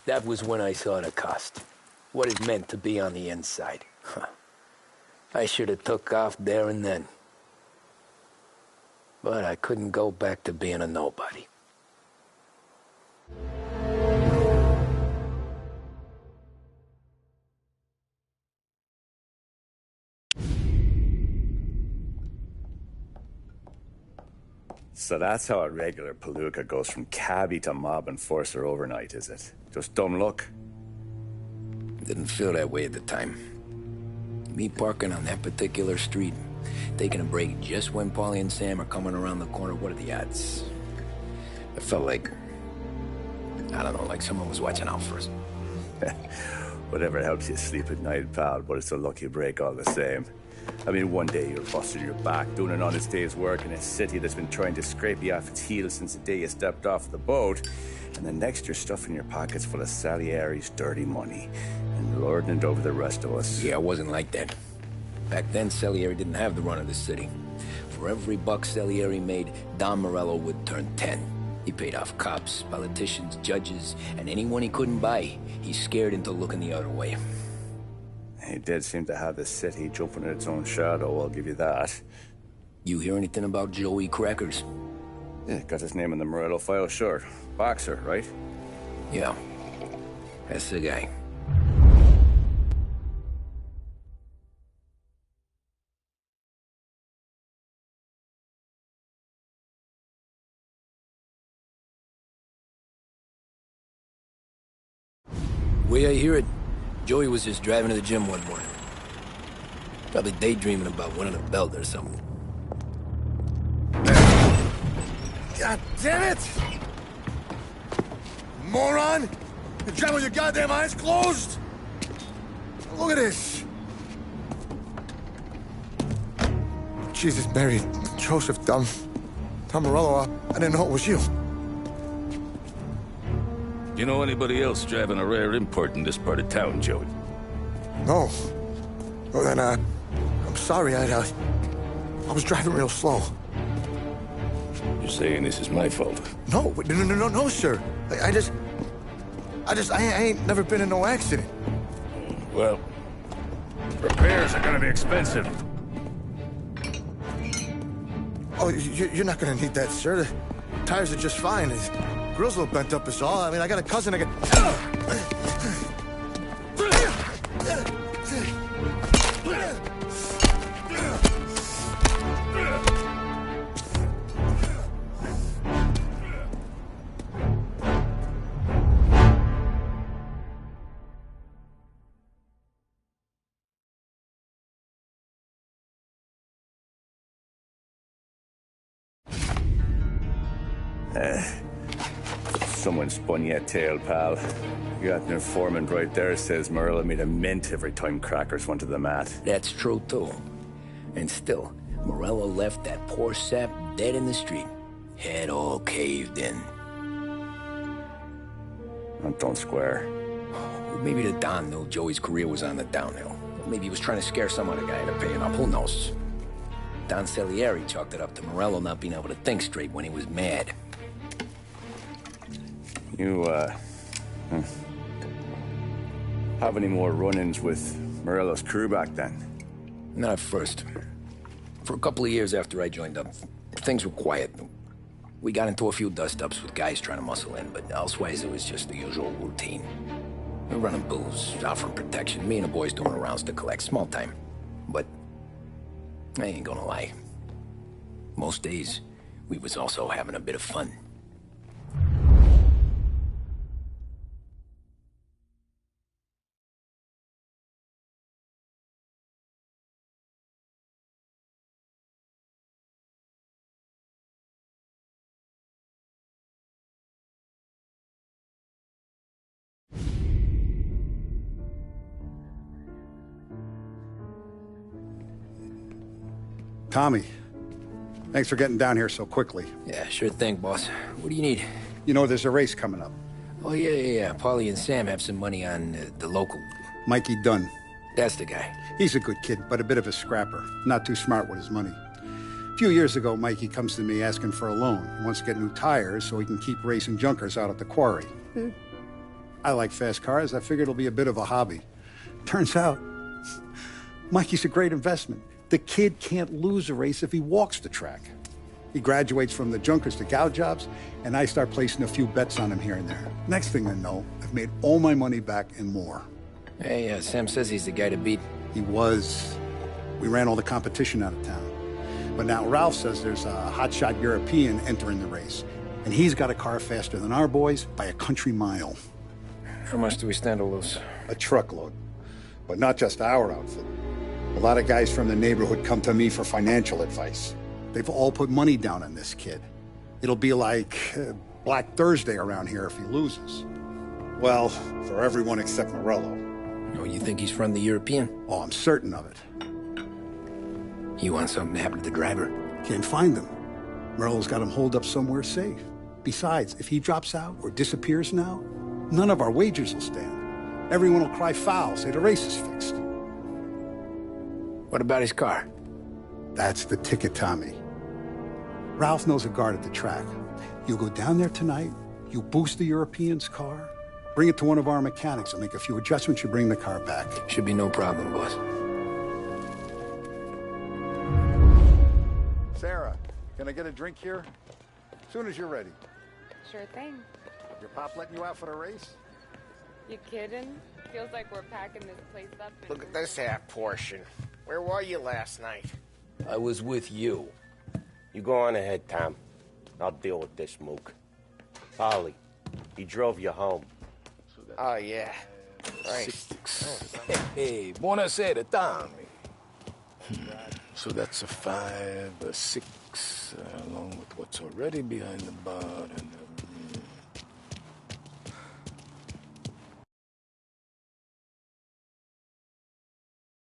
That was when I saw the cost. What it meant to be on the inside. Huh. I should have took off there and then. But I couldn't go back to being a nobody.
So that's how a regular palooka goes from cabbie to mob enforcer overnight, is it? Just dumb luck?
Didn't feel that way at the time. Me parking on that particular street, taking a break just when Paulie and Sam are coming around the corner, what are the odds? I felt like, I don't know, like someone was watching out for us.
Whatever helps you sleep at night, pal, but it's a lucky break all the same. I mean, one day you're busting your back, doing an honest day's work in a city that's been trying to scrape you off its heels since the day you stepped off the boat, and the next you're stuffing your pockets full of Salieri's dirty money and lording it over the rest of us.
Yeah, I wasn't like that. Back then, Salieri didn't have the run of the city. For every buck Salieri made, Don Morello would turn 10. He paid off cops, politicians, judges, and anyone he couldn't buy, he scared into looking the other way.
He did seem to have the city jumping in its own shadow, I'll give you that.
You hear anything about Joey Crackers?
Yeah, got his name in the Morello file, sure. Boxer, right?
Yeah, that's the guy. Way I hear it, Joey was just driving to the gym one morning. Probably daydreaming about winning a belt or something.
God damn it! Moron! You're driving with your goddamn eyes closed? Look at this!
Jesus, Mary, Joseph, Dom. Tom Morello, I didn't know it was you.
You know anybody else driving a rare import in this part of town, Joey?
No. Well, then, I'm sorry, I was driving real slow.
You're saying this is my fault?
No, sir. I ain't never been in no accident.
Well, repairs are gonna be expensive.
Oh, you're not gonna need that, sir. The tires are just fine. His grill's a little bent up is all. I mean, I got a cousin
Someone spun you a tail, pal. You got an informant right there says Morello made a mint every time crackers went to the mat.
That's true, too. And still, Morello left that poor sap dead in the street. Head all caved in.
That don't square.
Well, maybe the Don knew Joey's career was on the downhill. Maybe he was trying to scare some other guy into paying up. Who knows? Don Salieri chalked it up to Morello not being able to think straight when he was mad.
You, have any more run-ins with Morello's crew back then?
Not at first. For a couple of years after I joined up, things were quiet. We got into a few dust-ups with guys trying to muscle in, but elsewise it was just the usual routine. We're running booze, offering protection, me and the boys doing rounds to collect, small time. But I ain't gonna lie. Most days, we was also having a bit of fun.
Tommy, thanks for getting down here so quickly.
Yeah, sure thing, boss. What do you need?
You know, there's a race coming up.
Oh, yeah. Paulie and Sam have some money on the local.
Mikey Dunn.
That's the guy.
He's a good kid, but a bit of a scrapper. Not too smart with his money. A few years ago, Mikey comes to me asking for a loan. He wants to get new tires so he can keep racing junkers out at the quarry. I like fast cars. I figured it'll be a bit of a hobby. Turns out, Mikey's a great investment. The kid can't lose a race if he walks the track. He graduates from the junkers to gal jobs, and I start placing a few bets on him here and there. Next thing I know, I've made all my money back and more.
Hey, Sam says he's the guy to beat.
He was. We ran all the competition out of town. But now Ralph says there's a hotshot European entering the race, and he's got a car faster than our boys by a country mile.
How much do we stand to lose?
A truckload. But not just our outfit. A lot of guys from the neighborhood come to me for financial advice. They've all put money down on this kid. It'll be like Black Thursday around here if he loses. Well, for everyone except Morello.
Oh, you think he's from the European?
Oh, I'm certain of it.
You want something to happen to the driver?
Can't find him. Morello's got him holed up somewhere safe. Besides, if he drops out or disappears now, none of our wagers will stand. Everyone will cry foul, say the race is fixed.
What about his car?
That's the ticket, Tommy. Ralph knows a guard at the track. You go down there tonight, you boost the European's car, bring it to one of our mechanics, and make a few adjustments, you bring the car back.
Should be no problem, boss.
Sarah, can I get a drink here? As soon as you're ready.
Sure thing.
Your pop letting you out for the race?
You kidding? Feels like we're packing this place up.
Look at this half portion. Where were you last night?
I was with you.
You go on ahead, Tom. I'll deal with this mook. Ollie, he drove you home. Oh, yeah. Right.
Hey, buonasera, Tommy. So that's a 5, a 6, along with what's already behind the bar, and